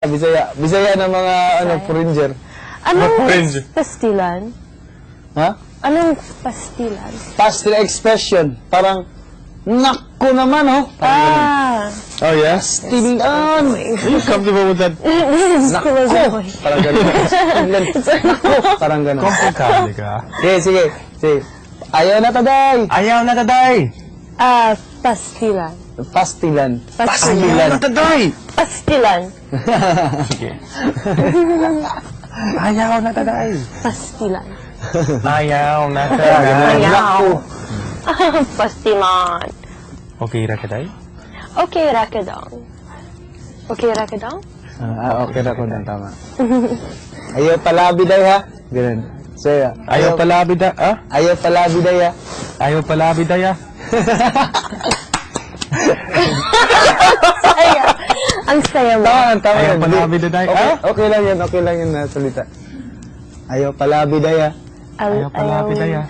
Bisaya. Bisaya ng mga, foreigner. Anong pastilan? Ha? Anong pastilan? Pastel expression. Parang, naku naman, oh. Oh, yeah? Pastilan. Are you comfortable with that? Naku. Parang gano'n. Naku. Parang gano'n. Komportable ka? Sige. Ayaw na taday. Ayaw na taday! Pastilan. Pastilan. Ayaw na taday! Pastilan. Sige. Ayaw na taday! Pastilan. Ayaw na taday! Naku. Pastilan. Okay ra ka day? Okay, rakadong. Okay, rakadong? Okay na ko na, tama. Ayaw palabi day, ha? Ganun. Saya. Ayaw palabi da, ah? Ayaw palabi day, ha? Ayaw palabi daya? Saya. Ang saya mo. Tama Ayaw yun. palabi da day, ah? Okay lang yun na salita. Ayaw palabi day, ha? Ayaw palabi daya?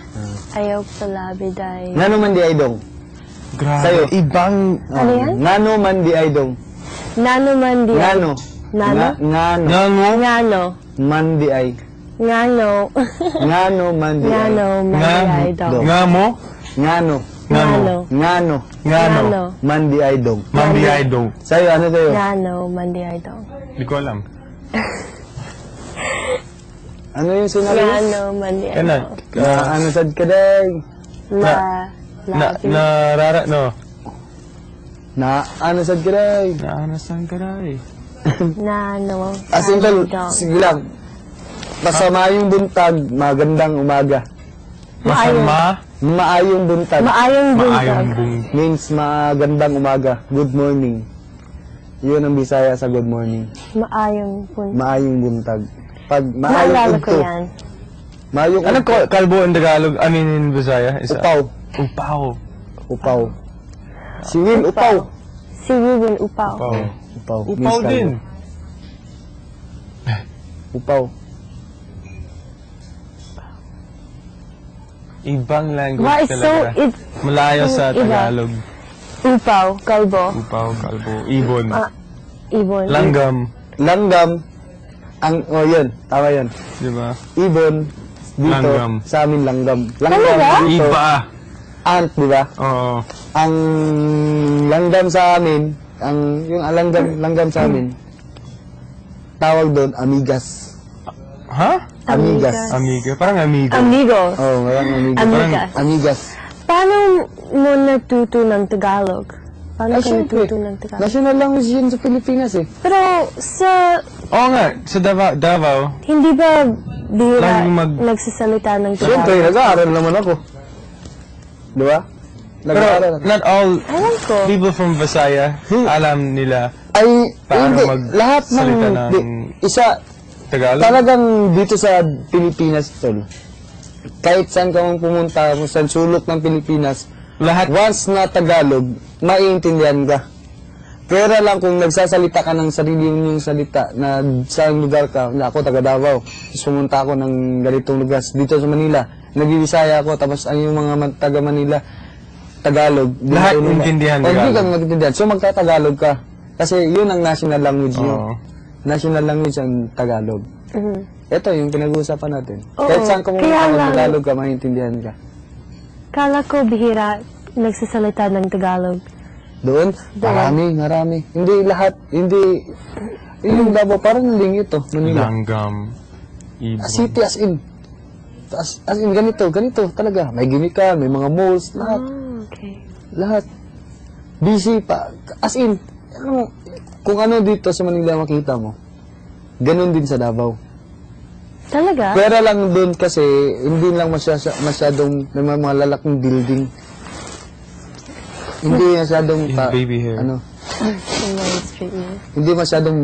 Ayaw palabi day. Ngano man di ay dong? Grabe. Sa'yo. Ibang... Ano yan? Ngano man di ay dong? Nano man di ay. Ngano? Nano? Ngano. Ngano? Ngano. Man di ay. Ngano. Ngano man di ay. Ngano man di ay daw. Nga mo? Ngano. Ngano. Ngano. Ngano? Man di ay dong. Mandi ay dong. Sa'yo, ano sa'yo? Ngano man di ay daw. Di ko alam. Ano yung sinabi? Ngano man di ay Kana? daw. Ano sad ka day? Ano sad ka day? Naanasan ka day. Nano. As in, sige lang. Masamayong buntag, magandang umaga. Masama? Maayong buntag. Maayong Maayong buntag. bung... Means magandang umaga. Good morning. Yun ang Bisaya sa good morning. Maayong buntag. Maayong buntag. Pag Naalala maayong ko udto. yan. Maayong Ano udto. kalbo in Tagalog? I mean in Bisaya? Isa. Upaw. Upaw. Upaw. Si Will Upaw. Si Ruben Upaw. Upaw. Upaw. Upaw Miss din. Calvo. Upaw. Ibang language Why so talaga. Malayo sa iba. Tagalog. Upaw, kalbo, Upaw, kalbo, ibon. ibon. Langgam. Langgam. Yun. Tama yun. Di ba? Ibon. Dito. Langgam. Sa amin langgam. Langgam Talaga? dito. Iba. Ant, di ba? Oo. Ang langgam sa amin, yung langgam sa amin, tawag doon, amigas. Ha? Amigas. Amiga. Parang amigo. Amigo. Oh, parang amigas. Amigas. Amigas. Paano mo natuto ng Tagalog? Paano Ay, ka syempre. natuto ng Tagalog? National language yun sa Pilipinas eh. Pero sa, Oo nga. Sa Davao. hindi ba bihira Lagi nagsasalita ng Siyempre, Tagalog? nag-aaral naman ako. Di ba? Pero Nag-aaral ako. not all Alam ko. people from Visaya alam nila Ay, paano hindi. Lahat ng, magsalita ng isa, Tagalog. talagang dito sa Pilipinas, tol. Kahit saan ka mang pumunta, kung saan sulok ng Pilipinas, Lahat. once na Tagalog, maiintindihan ka. Pero lang kung nagsasalita ka ng sarili mong salita na sa lugar ka, na ako taga Davao, tapos pumunta ako ng ganitong lugar dito sa Manila, nag-Bisaya ako, tapos ang yung mga taga Manila, Tagalog. Lahat dito nila. intindihan O, hindi ka Tagalog. magtindihan. So magta-Tagalog ka. Kasi yun ang national language nyo. Oo. National language ang Tagalog. Mhm. Ito yung pinag-uusapan natin. Oo, Kahit saan ka kaya pumunta ng lang- Tagalog ka, maintindihan ka. Kala ko bihira nagsasalita ng Tagalog. Doon, marami. Hindi lahat, hindi, yung Davao, parang lingit to, Manila. Langgam. Ibon. City as in. As in, ganito, talaga. May gimika, may mga malls, lahat. Okay. Lahat. Busy pa. As in, kung ano dito sa Manila makita mo, ganun din sa Davao. Talaga? Pero lang doon kasi, hindi lang masyadong, may mga lalaking building. Hindi masyadong, His baby hair. ano, Yung mga street name. hindi masyadong